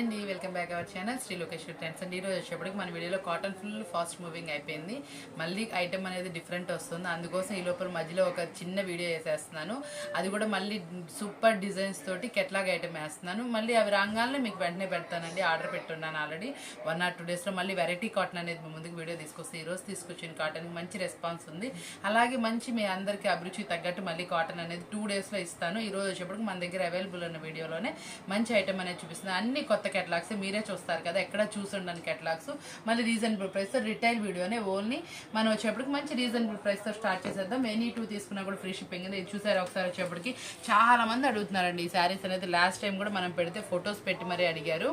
అండి welcome back our channel Shri Lokeshwar trends అండి. ఈరోజు వచ్చేప్పటికి మన వీడియోలో కాటన్ ఫుల్ ఫాస్ట్ మూవింగ్ అయిపోయింది. మళ్ళీ ఐటమ్ అనేది డిఫరెంట్ వస్తుంది. అందుకోసం ఈ లోపల మధ్యలో ఒక చిన్న వీడియో వేసేస్తున్నాను. అది కూడా మళ్ళీ సూపర్ డిజైన్స్ తోటి కెట్లాగ్ ఐటమ్ వేస్తున్నాను. మళ్ళీ అవి రాగానే మీకు వెంటనే పెడతానండి. ఆర్డర్ పెట్టున్నాను ఆల్రెడీ 1 or 2 daysలో. మళ్ళీ వెరైటీ కాటన్ అనేది మీ ముందుకు వీడియో తీసుకొస్తే ఈరోజు తీసుకొచ్చిన కాటన్ మంచి రెస్పాన్స్ ఉంది. అలాగే మంచి మీ అందరికీ అభిరుచి తగ్గట్టు మళ్ళీ కాటన్ అనేది 2 daysలో ఇస్తాను. ఈరోజు వచ్చేప్పటికి మన దగ్గర అవైలబుల్ ఉన్న వీడియోలోనే మంచి ఐటమ్ అనేది చూపిస్తుంది. అన్ని కొత్త కేటలాగ్స్ మీరే చూస్తారు కదా, ఎక్కడ చూసుండని కేటలాగ్స్. మళ్ళీ రీజనబుల్ ప్రైస్తో రిటైల్ వీడియోనే ఓన్లీ మనం వచ్చేప్పటికి మంచి రీజనబుల్ ప్రైస్తో స్టార్ట్ చేసేద్దాం. ఎనీ 2 తీసుకున్నా కూడా ఫ్రీ షిప్పింగ్. ఇది చూసారు ఒకసారి వచ్చేప్పటికి చాలా మంది అడుగుతున్నారండి ఈ శారీస్ అనేది. లాస్ట్ టైం కూడా మనం పెడితే ఫొటోస్ పెట్టి మరీ అడిగారు,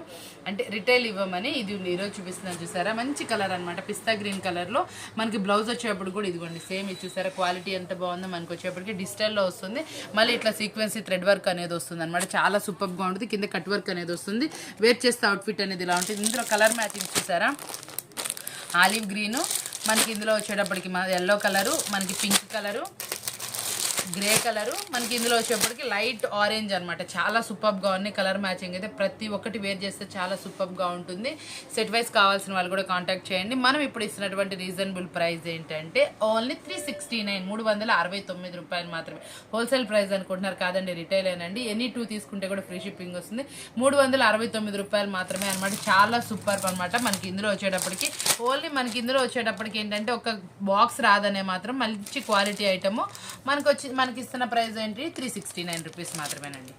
అంటే రిటైల్ ఇవ్వమని. ఇది ఈరోజు చూపిస్తున్నాను చూసారా, మంచి కలర్ అనమాట, పిస్తా గ్రీన్ కలర్లో. మనకి బ్లౌజ్ వచ్చేప్పుడు కూడా ఇదిగోండి సేమ్. ఇది చూసారా క్వాలిటీ ఎంత బాగుందో. మనకి వచ్చేప్పటికి డిజిటల్లో వస్తుంది. మళ్ళీ ఇట్లా సీక్వెన్సీ థ్రెడ్ వర్క్ అనేది వస్తుంది అనమాట. చాలా సూపర్గా ఉంటుంది. కింద కట్ వర్క్ అనేది వస్తుంది. వేర్ చేస్తే అవుట్ఫిట్ అనేది ఇలా ఉంటుంది. ఇందులో కలర్ మ్యాచింగ్ చూసారా, ఆలివ్ గ్రీను, మనకి ఇందులో వచ్చేటప్పటికి ఎల్లో కలరు, మనకి పింక్ కలరు, గ్రే కలరు, మనకి ఇందులో వచ్చేప్పటికి లైట్ ఆరెంజ్ అనమాట. చాలా సూపర్గా ఉన్నాయి. కలర్ మ్యాచింగ్ అయితే ప్రతి ఒక్కటి వేర్ చేస్తే చాలా సూపర్గా ఉంటుంది. సెట్ వైజ్ కావాల్సిన వాళ్ళు కూడా కాంటాక్ట్ చేయండి. మనం ఇప్పుడు ఇస్తున్నటువంటి రీజనబుల్ ప్రైస్ ఏంటంటే ఓన్లీ 369, 369 రూపాయలు మాత్రమే. హోల్సేల్ ప్రైస్ అనుకుంటున్నారు కాదండి, రిటైల్ ఏనండి. ఎనీ 2 తీసుకుంటే కూడా ఫ్రీ షిప్పింగ్ వస్తుంది. 369 రూపాయలు మాత్రమే అనమాట. చాలా సూపర్ అనమాట. మనకి ఇందులో వచ్చేటప్పటికి ఓన్లీ మనకి ఇందులో వచ్చేటప్పటికి ఏంటంటే ఒక బాక్స్ రాదనే మాత్రం మంచి క్వాలిటీ ఐటమ్ మనకి ఇస్తున్న ప్రైస్ ఏంటి 369 రూపీస్ మాత్రమేనండి.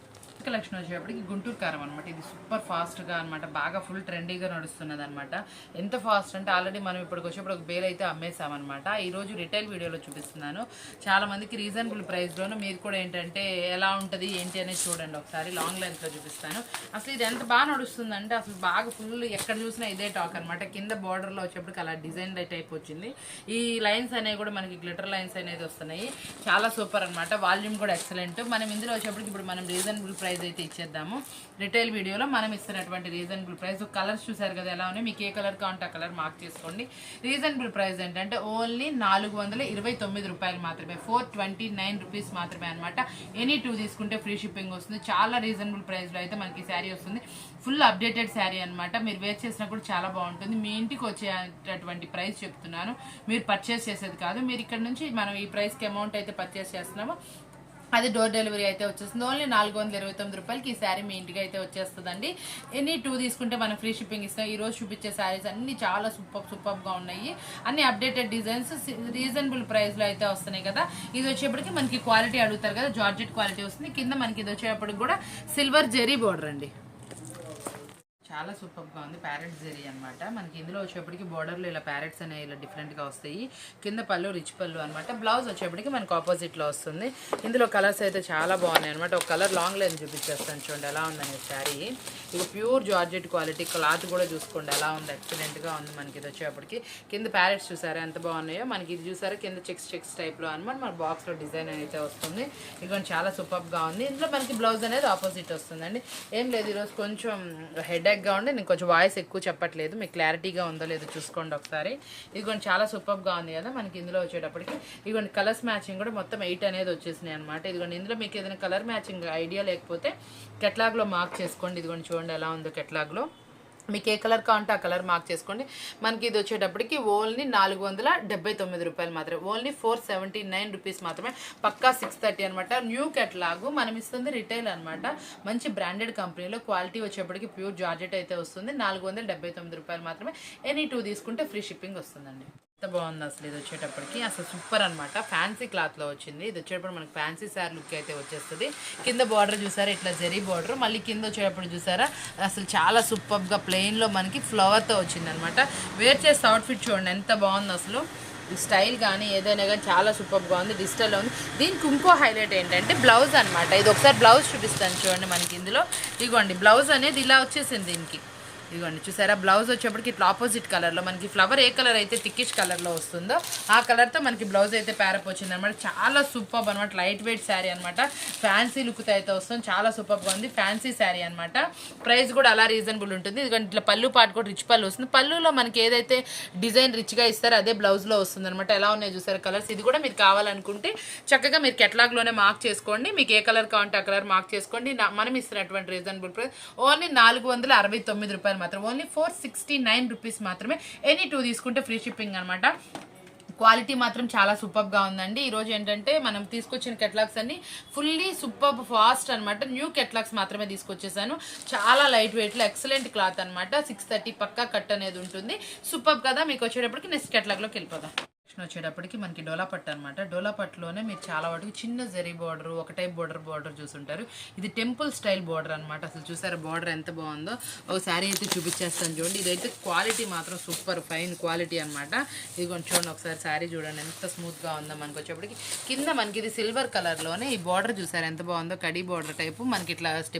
కలెక్షన్ వచ్చేటప్పటికి గుంటూరు కారం అనమాట. ఇది సూపర్ ఫాస్ట్గా అనమాట, బాగా ఫుల్ ట్రెండీగా నడుస్తున్నది అనమాట. ఎంత ఫాస్ట్ అంటే ఆల్రెడీ మనం ఇప్పటికి వచ్చేప్పుడు ఒక బేల్ అయితే అమ్మేసామన్నమాట. ఈరోజు రిటైల్ వీడియోలో చూపిస్తున్నాను. చాలా మందికి రీజనబుల్ ప్రైస్లోనూ మీరు కూడా ఏంటంటే ఎలా ఉంటుంది ఏంటి అనేది చూడండి ఒకసారి. లాంగ్ లెంత్లో చూపిస్తాను. అసలు ఇది ఎంత బాగా నడుస్తుందంటే అసలు బాగా ఫుల్ ఎక్కడ చూసినా ఇదే టాక్ అనమాట. కింద బార్డర్లో వచ్చేప్పటికి అలా డిజైన్ టైప్ వచ్చింది. ఈ లైన్స్ అనేవి కూడా మనకి గ్లిటర్ లైన్స్ అనేది వస్తున్నాయి. చాలా సూపర్ అనమాట. వాల్యూమ్ కూడా ఎక్సలెంట్. మనం ఇందులో వచ్చేప్పటికి ఇప్పుడు మనం రీజనబుల్ ప్రైస్ అయితే ఇచ్చేద్దాము. రిటైల్ వీడియోలో మనం ఇస్తున్నటువంటి రీజనబుల్ ప్రైస్. కలర్స్ చూసారు కదా ఎలా ఉన్నాయి. మీకు ఏ కలర్ కావాలంటే ఆ కలర్ మార్క్ చేసుకోండి. రీజనబుల్ ప్రైస్ ఏంటంటే ఓన్లీ 429 రూపాయలు మాత్రమే, 429 రూపీస్ మాత్రమే అనమాట. ఎనీ 2 తీసుకుంటే ఫ్రీ షిప్పింగ్ వస్తుంది. చాలా రీజనబుల్ ప్రైస్లో అయితే మనకి శారీ వస్తుంది. ఫుల్ అప్డేటెడ్ శారీ అనమాట. మీరు వేర్ చేసినా కూడా చాలా బాగుంటుంది. మీ ఇంటికి వచ్చేటటువంటి ప్రైస్ చెప్తున్నాను, మీరు పర్చేస్ చేసేది కాదు. మీరు ఇక్కడ నుంచి మనం ఈ ప్రైస్కి అమౌంట్ అయితే పర్చేస్ చేస్తున్నామో అది డోర్ డెలివరీ అయితే వచ్చేస్తుంది. ఓన్లీ 429 రూపాయలకి ఈ శారీ మీ ఇంటికి అయితే వచ్చేస్తుందండి. ఎనీ 2 తీసుకుంటే మనం ఫ్రీ షిప్పింగ్ ఇస్తాం. ఈ రోజు చూపించే శారీస్ అన్ని చాలా సూపర్గా ఉన్నాయి. అన్ని అప్డేటెడ్ డిజైన్స్ రీజనబుల్ ప్రైస్లో అయితే వస్తున్నాయి కదా. ఇది వచ్చేప్పటికి మనకి క్వాలిటీ అడుగుతారు కదా, జార్జెట్ క్వాలిటీ వస్తుంది. కింద మనకి ఇది వచ్చేప్పటికి కూడా సిల్వర్ జెరీ బోర్డర్ అండి. చాలా సూపర్గా ఉంది. ప్యారెట్ జెరీ అనమాట. మనకి ఇందులో వచ్చేప్పటికి బోర్డర్లో ఇలా ప్యారెట్స్ అనేవి ఇలా డిఫరెంట్గా వస్తాయి. కింద పళ్ళు రిచ్ పళ్ళు అనమాట. బ్లౌజ్ వచ్చేప్పటికి మనకు ఆపోజిట్లో వస్తుంది. ఇందులో కలర్స్ అయితే చాలా బాగున్నాయి అనమాట. ఒక కలర్ లాంగ్ లైన్ చూపించేస్తాను చూడండి ఎలా ఉందనే శారీ. ఇది ప్యూర్ జార్జెట్ క్వాలిటీ. క్లాత్ కూడా చూసుకోండి ఎలా ఉంది, ఎక్సలెంట్గా ఉంది. మనకి ఇది వచ్చేప్పటికి కింద ప్యారెట్స్ చూసారా ఎంత బాగున్నాయో. మనకి ఇది చూసారా కింద చెక్స్ టైప్లో అనమాట. మన బాక్స్లో డిజైన్ అయితే వస్తుంది. ఇది చాలా సూపర్గా ఉంది. ఇందులో మనకి బ్లౌజ్ అనేది ఆపోజిట్ వస్తుందండి. ఏం లేదు ఈరోజు కొంచెం హెడేక్గా ఉండి నేను కొంచెం వాయిస్ ఎక్కువ చెప్పట్లేదు. మీకు క్లారిటీగా ఉందో లేదో చూసుకోండి ఒకసారి. ఇదిగోండి చాలా సూపర్గా ఉంది కదా. మనకి ఇందులో వచ్చేటప్పటికి ఇదిగోండి కలర్స్ మ్యాచింగ్ కూడా మొత్తం 8 అనేది వచ్చేసినాయి అనమాట. ఇదిగోండి ఇందులో మీకు ఏదైనా కలర్ మ్యాచింగ్ ఐడియా లేకపోతే కెట్లాగ్లో మార్క్ చేసుకోండి. ఇదిగోండి చూడండి ఎలా ఉందో కెట్లాగ్లో. మీకు ఏ కలర్ కావాలంటే ఆ కలర్ మార్క్ చేసుకోండి. మనకి ఇది వచ్చేటప్పటికి ఓన్లీ 479 రూపాయలు మాత్రమే. ఓన్లీ 479 రూపీస్ మాత్రమే. పక్కా 630 అనమాట. న్యూ కెట్లాగు మనం ఇస్తుంది రిటైల్ అనమాట. మంచి బ్రాండెడ్ కంపెనీలో క్వాలిటీ వచ్చేప్పటికి ప్యూర్ జార్జెట్ అయితే వస్తుంది. 479 రూపాయలు మాత్రమే. ఎనీ 2 తీసుకుంటే ఫ్రీ షిప్పింగ్ వస్తుందండి. ఎంత బాగుంది అసలు. ఇది వచ్చేటప్పటికి అసలు సూపర్ అనమాట. ఫ్యాన్సీ క్లాత్లో వచ్చింది. ఇది వచ్చేటప్పుడు మనకి ఫ్యాన్సీ శారీ లుక్ అయితే వచ్చేస్తుంది. కింద బార్డర్ చూసారా ఇట్లా జెరీ బార్డర్. మళ్ళీ కింద వచ్చేటప్పుడు చూసారా అసలు చాలా సూపర్గా ప్లెయిన్లో మనకి ఫ్లవర్తో వచ్చింది అనమాట. వేర్ చేస్తే అవుట్ఫిట్ చూడండి ఎంత బాగుంది అసలు. స్టైల్ కానీ ఏదైనా కానీ చాలా సూపర్గా ఉంది. డిజిటల్లో ఉంది. దీనికి ఇంకో హైలైట్ ఏంటంటే బ్లౌజ్ అనమాట. ఇది ఒకసారి బ్లౌజ్ చూపిస్తాను చూడండి. మనకి ఇందులో ఇదిగోండి బ్లౌజ్ అనేది ఇలా వచ్చేసింది. దీనికి ఇదిగోండి చూసారా, బ్లౌజ్ వచ్చేప్పటికి ఇట్లా ఆపోజిట్ కలర్లో మనకి ఫ్లవర్ ఏ కలర్ అయితే టిక్కిష్ కలర్లో వస్తుందో ఆ కలర్తో మనకి బ్లౌజ్ అయితే ప్యారప్ వచ్చింది అనమాట. చాలా సూపర్ అనమాట, లైట్ వెయిట్ శారీ అనమాట, ఫ్యాన్సీ లుక్తో అయితే వస్తుంది. చాలా సూపర్గా ఉంది, ఫ్యాన్సీ శారీ అనమాట. ప్రైస్ కూడా అలా రీజనబుల్ ఉంటుంది. ఇదిగోండి ఇట్లా పళ్ళు పాటు కూడా రిచ్ పళ్ళు వస్తుంది. పళ్ళులో మనకి ఏదైతే డిజైన్ రిచ్గా ఇస్తారో అదే బ్లౌజ్లో వస్తుంది అనమాట. ఎలా ఉన్నాయి చూసారా కలర్స్. ఇది కూడా మీరు కావాలనుకుంటే చక్కగా మీరు కెటలాగ్లోనే మార్క్ చేసుకోండి. మీకు ఏ కలర్ కావాలంటే ఆ కలర్ మార్క్ చేసుకోండి. మనం ఇస్తున్నటువంటి రీజనబుల్ ప్రైస్ ఓన్లీ 469 రూపాయలు మాత్రం, ఓన్లీ 469 రూపీస్ మాత్రమే. ఎనీ 2 తీసుకుంటే ఫ్రీ షిప్పింగ్ అనమాట. క్వాలిటీ మాత్రం చాలా సూపర్గా ఉందండి. ఈరోజు ఏంటంటే మనం తీసుకొచ్చిన కెటలాగ్స్ అన్ని ఫుల్లీ సూపర్ ఫాస్ట్ అనమాట. న్యూ కెటలాగ్స్ మాత్రమే తీసుకొచ్చేసాను. చాలా లైట్ వెయిట్లో ఎక్సలెంట్ క్లాత్ అనమాట. 630 పక్కా కట్ అనేది ఉంటుంది. సూపర్ కదా. మీకు వచ్చేటప్పటికి నెక్స్ట్ కెటలాగ్లోకి వెళ్ళిపోదాం. వచ్చేటప్పటికి మనకి డోలా పట్టు అనమాట. డోలా పట్టులోనే మీరు చాలా వాటికి చిన్న జరీ బోర్డర్, ఒక టైప్ బోర్డర్ చూసుంటారు. ఇది టెంపుల్ స్టైల్ బోర్డర్ అనమాట. అసలు చూసారా బోర్డర్ ఎంత బాగుందో. ఒక శారీ అయితే చూపించేస్తాను చూడండి. ఇదైతే క్వాలిటీ మాత్రం సూపర్ ఫైన్ క్వాలిటీ అనమాట. ఇది కొంచెం చూడండి ఒకసారి శారీ చూడండి ఎంత స్మూత్గా ఉందో. మనకి వచ్చేప్పటికి కింద మనకి ఇది సిల్వర్ కలర్లోనే ఈ బార్డర్ చూసారు ఎంత బాగుందో. కడీ బార్డర్ టైపు మనకి ఇట్లా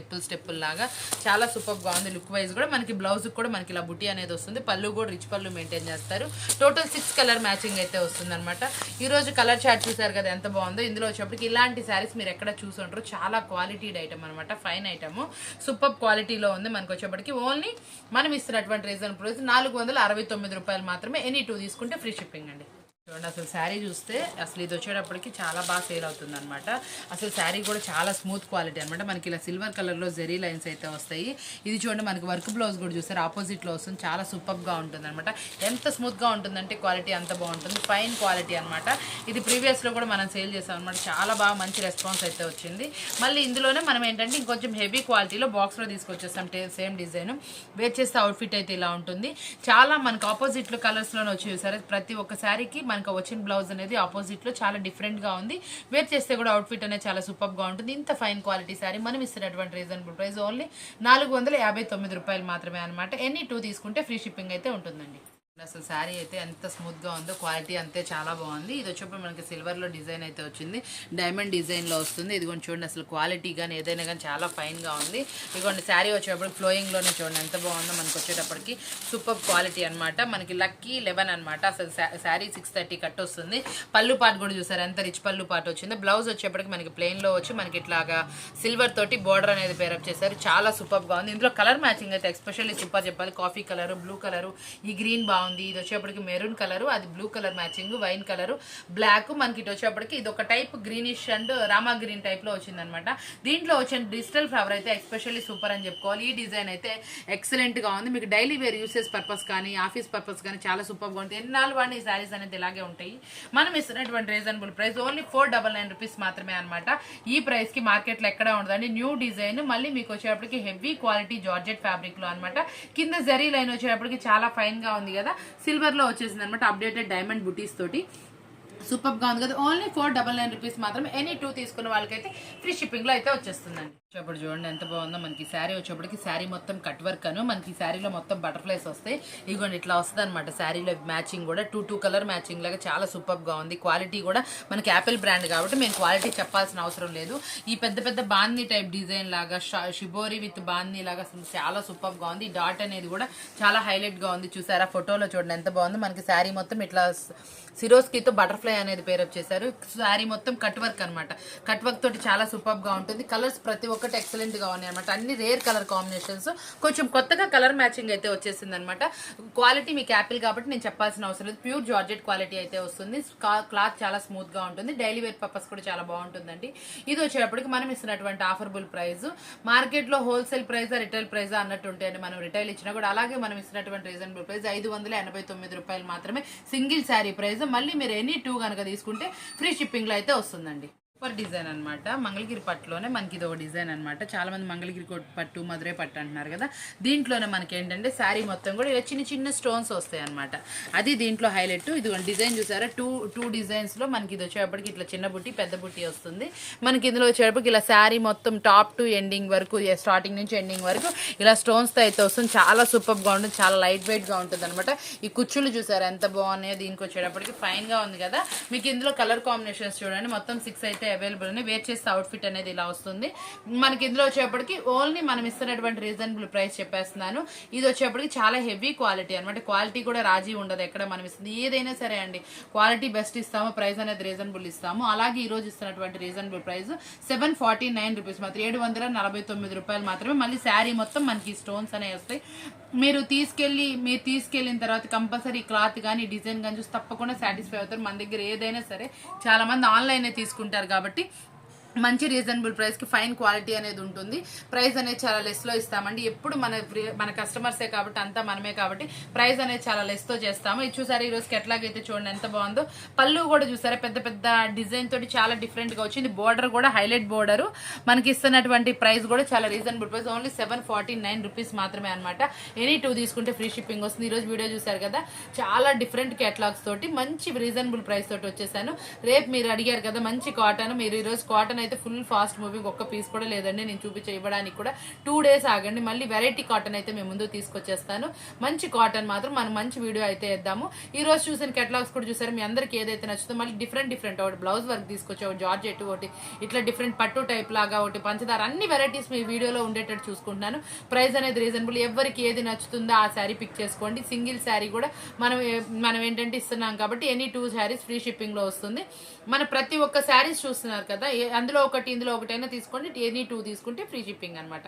స్టెప్పుల్ లాగా చాలా సూపర్గా ఉంది. లుక్ వైజ్ కూడా మనకి బ్లౌజ్ కూడా మనకి ఇలా బుట్టి అనేది వస్తుంది. పళ్ళు కూడా రిచ్ పళ్ళు మెయింటైన్ చేస్తారు. టోటల్ 6 కలర్ మ్యాచింగ్ అయితే వస్తుంది అనమాట. ఈ రోజు కలర్ చార్ట్ చూసారు కదా ఎంత బాగుందో. ఇందులో వచ్చేప్పటికి ఇలాంటి శారీస్ మీరు ఎక్కడ చూసుంటారు. చాలా క్వాలిటీ ఐటమ్ అనమాట, ఫైన్ ఐటమ్, సూపర్ క్వాలిటీలో ఉంది. మనకు వచ్చేప్పటికి ఓన్లీ మనం ఇస్తున్నటువంటి రీజనబుల్ ప్రైస్ 469 రూపాయలు మాత్రమే. ఎనీ 2 తీసుకుంటే ఫ్రీ షిప్పింగ్ అండి. చూడండి అసలు శారీ చూస్తే అసలు ఇది వచ్చేటప్పటికి చాలా బాగా సేల్ అవుతుంది అనమాట. అసలు శారీ కూడా చాలా స్మూత్ క్వాలిటీ అనమాట. మనకి ఇలా సిల్వర్ కలర్లో జెరీ లైన్స్ అయితే వస్తాయి. ఇది చూడండి మనకి వర్క్ బ్లౌజ్ కూడా చూస్తారు ఆపోజిట్లో వస్తుంది. చాలా సూపర్గా ఉంటుంది అనమాట. ఎంత స్మూత్గా ఉంటుందంటే క్వాలిటీ అంత బాగుంటుంది. ఫైన్ క్వాలిటీ అనమాట. ఇది ప్రీవియస్లో కూడా మనం సేల్ చేసాం అనమాట. చాలా బాగా మంచి రెస్పాన్స్ అయితే వచ్చింది. మళ్ళీ ఇందులోనే మనం ఏంటంటే ఇంకొంచెం హెవీ క్వాలిటీలో బాక్స్లో తీసుకొచ్చేస్తాం. సేమ్ డిజైన్ వేర్ చేస్తే అవుట్ఫిట్ అయితే ఇలా ఉంటుంది. చాలా మనకు ఆపోజిట్లో కలర్స్లోనే వచ్చి చూసారు. ప్రతి ఒక్క శారీకి మనకు వచ్చిన బ్లౌజ్ అనేది ఆపోజిట్ లో చాలా డిఫరెంట్ గా ఉంది. వేర్ చేస్తే కూడా అవుట్ఫిట్ అనేది చాలా సూపర్ గా ఉంటుంది. ఇంత ఫైన్ క్వాలిటీ సారీ మనం ఇస్తున్నటువంటి రీజనబుల్ ప్రైస్ ఓన్లీ 459 రూపాయలు మాత్రమే అనమాట. ఎనీ 2 తీసుకుంటే ఫ్రీ షిప్పింగ్ అయితే ఉంటుందండి. అసలు శారీ అయితే ఎంత స్మూత్గా ఉందో, క్వాలిటీ అంతే చాలా బాగుంది. ఇది వచ్చేప్పుడు మనకి సిల్వర్లో డిజైన్ అయితే వచ్చింది, డైమండ్ డిజైన్లో వస్తుంది. ఇదిగోండి చూడండి అసలు క్వాలిటీ కానీ ఏదైనా కానీ చాలా ఫైన్గా ఉంది. ఇదిగోండి శారీ వచ్చేటప్పుడు ఫ్లోయింగ్లోనే చూడండి ఎంత బాగుందో. మనకి వచ్చేటప్పటికి సూపర్ క్వాలిటీ అనమాట. మనకి లక్కీ 11 అనమాట. అసలు శారీ 630 కట్ వస్తుంది. పళ్ళు పాటు కూడా చూసారు ఎంత రిచ్ పళ్ళు పాటు వచ్చింది. బ్లౌజ్ వచ్చేప్పటికి మనకి ప్లెయిన్లో వచ్చి మనకి ఇట్లాగా సిల్వర్ తోటి బోర్డర్ అనేది పేరప్ చేశారు. చాలా సూపర్గా ఉంది. ఇందులో కలర్ మ్యాచింగ్ అయితే ఎస్పెషల్లీ సూపర్ చెప్పాలి. కాఫీ కలర్, బ్లూ కలర్, ఈ గ్రీన్ బాగుంది. ఇది వచ్చేప్పటికి మెరూన్ కలర్, అది blue colour matching, wine colour, black. మనకి ఇటు వచ్చేప్పటికి ఇది ఒక type greenish and Rama green type లో వచ్చింది అనమాట. దీంట్లో వచ్చిన డిజిటల్ ఫ్లవర్ అయితే ఎస్పెషల్లీ సూపర్ అని చెప్పుకోవాలి. ఈ డిజైన్ అయితే ఎక్సలెంట్ గా ఉంది. మీకు డైలీ వేర్ యూసేజ్ పర్పస్ కానీ ఆఫీస్ పర్పస్ కానీ చాలా సూపర్ గా ఉంటుంది. ఎన్నాళ్ళు వాడిని ఈ శారీస్ అనేది ఇలాగే ఉంటాయి. మనం ఇస్తున్నటువంటి రీజనబుల్ ప్రైస్ ఓన్లీ 499 రూపీస్ మాత్రమే అనమాట. ఈ ప్రైస్ కి మార్కెట్ లో ఎక్కడ ఉండదండి. న్యూ డిజైన్, మళ్ళీ మీకు వచ్చేటప్పటికి హెవీ క్వాలిటీ జార్జెట్ ఫ్యాబ్రిక్ లో అనమాట. కింద జరీ లైన్ వచ్చేటప్పటికి చాలా ఫైన్ గా ఉంది కదా. సిల్వర్ లో వచ్చేసింది అనమాట. అప్డేటెడ్ డైమండ్ బుటీస్ తోటి సూపర్ గా ఉంది కదా. ఓన్లీ 499 రూపీస్ మాత్రమే. ఎనీ 2 తీసుకున్న వాళ్ళకైతే ఫ్రీ షిప్పింగ్ లో అయితే వచ్చేస్తుందండి. వచ్చేప్పుడు చూడండి ఎంత బాగుందో. మనకి శారీ వచ్చేప్పటికి శారీ మొత్తం కట్ వర్క్ అను, మనకి శారీలో మొత్తం బటర్ఫ్లైస్ వస్తాయి. ఇదిగోండి ఇట్లా వస్తుంది అనమాట. శారీలో మ్యాచింగ్ కూడా టూ కలర్ మ్యాచింగ్ లాగా చాలా సూపర్ గా ఉంది. క్వాలిటీ కూడా మనకి యాపిల్ బ్రాండ్ కాబట్టి మేము క్వాలిటీ చెప్పాల్సిన అవసరం లేదు. ఈ పెద్ద బాందీ టైప్ డిజైన్ లాగా షిబోరి విత్ బాందీ లాగా చాలా సూపర్ గా ఉంది. ఈ డాట్ అనేది కూడా చాలా హైలైట్ గా ఉంది. చూసారా ఫోటోలో చూడండి ఎంత బాగుందో. మనకి శారీ మొత్తం ఇట్లా సిరోస్కితో బటర్ఫ్లై అనేది పేరప్ చేశారు. శారీ మొత్తం కట్ వర్క్ అనమాట. కట్ వర్క్ తోటి చాలా సూపర్ గా ఉంటుంది. కలర్స్ ప్రతి ఒక్కటి ఎక్సలెంట్ గా ఉన్నాయి అనమాట. అన్ని రేర్ కలర్ కాంబినేషన్స్, కొంచెం కొత్తగా కలర్ మ్యాచింగ్ అయితే వచ్చేసింది అనమాట. క్వాలిటీ మీకు యాపిల్ కాబట్టి నేను చెప్పాల్సిన అవసరం లేదు. ప్యూర్ జార్జెట్ క్వాలిటీ అయితే వస్తుంది. క్లాత్ చాలా స్మూత్ గా ఉంటుంది. డైలీ వేర్ పర్పస్ కూడా చాలా బాగుంటుందండి. ఇది వచ్చేటప్పటికి మనం ఇస్తున్నటువంటి ఆఫర్బుల్ ప్రైస్ మార్కెట్ లో హోల్సేల్ ప్రైస్ రిటైల్ ప్రైస్ అన్నట్టు ఉంటాయండి. మనం రిటైల్ ఇచ్చినా కూడా అలాగే మనం ఇస్తున్నటువంటి రీజనబుల్ ప్రైస్ 589 రూపాయలు మాత్రమే. Single sari price. మళ్ళీ మీరు ఎనీ 2 కనుక తీసుకుంటే ఫ్రీ షిప్పింగ్ లో అయితే వస్తుందండి. సూపర్ డిజైన్ అనమాట. మంగళగిరి పట్టులోనే మనకి ఇది ఒక డిజైన్ అనమాట. చాలా మంది మంగళగిరి పట్టు, మధురై పట్టు అంటున్నారు కదా. దీంట్లోనే మనకి ఏంటంటే శారీ మొత్తం కూడా ఇలా చిన్న స్టోన్స్ వస్తాయి అనమాట. అది దీంట్లో హైలైట్. ఇది డిజైన్ చూసారా, టూ డిజైన్స్ లో మనకి ఇది వచ్చేటప్పటికి ఇట్లా చిన్న బుట్టి, పెద్ద బుట్టి వస్తుంది. మనకి ఇందులో వచ్చేటప్పటికి ఇలా శారీ మొత్తం టాప్ టు ఎండింగ్ వరకు, స్టార్టింగ్ నుంచి ఎండింగ్ వరకు ఇలా స్టోన్స్ తో అయితే వస్తుంది. చాలా సూపర్ గా ఉంటుంది. చాలా లైట్ వెయిట్ గా ఉంటుంది అనమాట. ఈ కుచ్చులు చూసారా ఎంత బాగున్నాయో. దీనికి వచ్చేటప్పటికి ఫైన్ గా ఉంది కదా. మీకు ఇందులో కలర్ కాంబినేషన్స్ చూడండి మొత్తం 6 అయితే అవైలబుల్ ఉన్నాయి. వేర్ చేస్తే అవుట్ఫిట్ అనేది ఇలా వస్తుంది. మనకి ఇందులో వచ్చేప్పటికి ఓన్లీ మనం ఇస్తున్నటువంటి రీజనబుల్ ప్రైస్ చెప్పేస్తున్నాను. ఇది వచ్చేప్పటికి చాలా హెవీ క్వాలిటీ అనమాట. క్వాలిటీ కూడా రాజీ ఉండదు ఎక్కడ మనం ఇస్తుంది. ఏదైనా సరే అండి, క్వాలిటీ బెస్ట్ ఇస్తాము, ప్రైస్ అనేది రీజనబుల్ ఇస్తాము. అలాగే ఈ రోజు ఇస్తున్నటువంటి రీజనబుల్ ప్రైస్ 749 రూపీస్ మాత్రం, 749 రూపాయలు మాత్రమే. మళ్ళీ శారీ మొత్తం మనకి స్టోన్స్ అనేవి వస్తాయి. మీరు తీసుకెళ్ళిన తర్వాత కంపల్సరీ క్లాత్ కానీ డిజైన్ కానీ చూసి తప్పకుండా సాటిస్ఫై అవుతారు. మన దగ్గర ఏదైనా సరే చాలా మంది ఆన్లైన్ తీసుకుంటారు కాబట్టి మంచి రీజనబుల్ ప్రైస్కి ఫైన్ క్వాలిటీ అనేది ఉంటుంది. ప్రైస్ అనేది చాలా లెస్లో ఇస్తామండి. ఎప్పుడు మన కస్టమర్సే కాబట్టి అంతా మనమే కాబట్టి ప్రైస్ అనేది చాలా లెస్తో చేస్తాము. ఇది చూసారా ఈరోజు కెట్లాగ్ అయితే చూడండి ఎంత బాగుందో. పళ్ళు కూడా చూసారా పెద్ద పెద్ద డిజైన్ తోటి చాలా డిఫరెంట్గా వచ్చింది. బోర్డర్ కూడా హైలైట్ బోర్డరు. మనకి ఇస్తున్నటువంటి ప్రైస్ కూడా చాలా రీజనబుల్ ప్రైస్, ఓన్లీ 749 రూపీస్ మాత్రమే అనమాట. ఎనీ 2 తీసుకుంటే ఫ్రీ షిప్పింగ్ వస్తుంది. ఈరోజు వీడియో చూసారు కదా, చాలా డిఫరెంట్ కేటలాగ్స్ తోటి మంచి రీజనబుల్ ప్రైస్ తోటి వచ్చేసాను. రేపు మీరు అడిగారు కదా మంచి కాటన్, మీరు ఈరోజు కాటన్ అయితే ఫుల్ ఫాస్ట్ మూవింగ్, ఒక్క పీస్ కూడా లేదండి. నేను ఇవ్వడానికి కూడా 2 డేస్ ఆగండి. మళ్ళీ వెరైటీ కాటన్ అయితే మేము ముందు తీసుకొచ్చేస్తాను. మంచి కాటన్ మాత్రం మనం మంచి వీడియో అయితే ఇద్దాము. ఈ రోజు చూసిన కేటలాగ్స్ కూడా చూసారు. మీ అందరికి ఏదైతే నచ్చుతుందో మళ్ళీ డిఫరెంట్ ఒకటి బ్లౌజ్ వర్క్ తీసుకొచ్చి, ఒకటి జార్జెట్, ఒకటి ఇట్లా డిఫరెంట్ పట్టు టైప్ లాగా, ఒకటి పంచదార, అన్ని వెరైటీస్ మీ వీడియోలో ఉండేటట్టు చూసుకుంటున్నాను. ప్రైస్ అనేది రీజనబుల్. ఎవరికి ఏది నచ్చుతుందో ఆ శారీ పిక్ చేసుకోండి. సింగిల్ శారీ కూడా మనం ఏంటంటే ఇస్తున్నాం కాబట్టి ఎనీ 2 శారీస్ ఫ్రీ షిప్పింగ్ లో వస్తుంది. మన ప్రతి ఒక్క శారీస్ చూస్తున్నారు కదా, అందులో ఒకటి ఇందులో ఒకటైనా తీసుకోండి. ఎనీ 2 తీసుకుంటే ఫ్రీ షిప్పింగ్ అనమాట.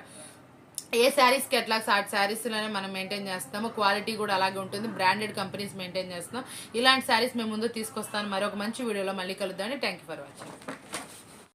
ఏ శారీస్ కేటలాగ్స్ ఆ శారీస్లోనే మనం మెయింటైన్ చేస్తాము. క్వాలిటీ కూడా అలాగే ఉంటుంది. బ్రాండెడ్ కంపెనీస్ మెయింటైన్ చేస్తున్నాం. ఇలాంటి శారీస్ మేము ముందు తీసుకొస్తాను. మరొక మంచి వీడియోలో మళ్ళీ కలుద్దాం. Thank you for watching.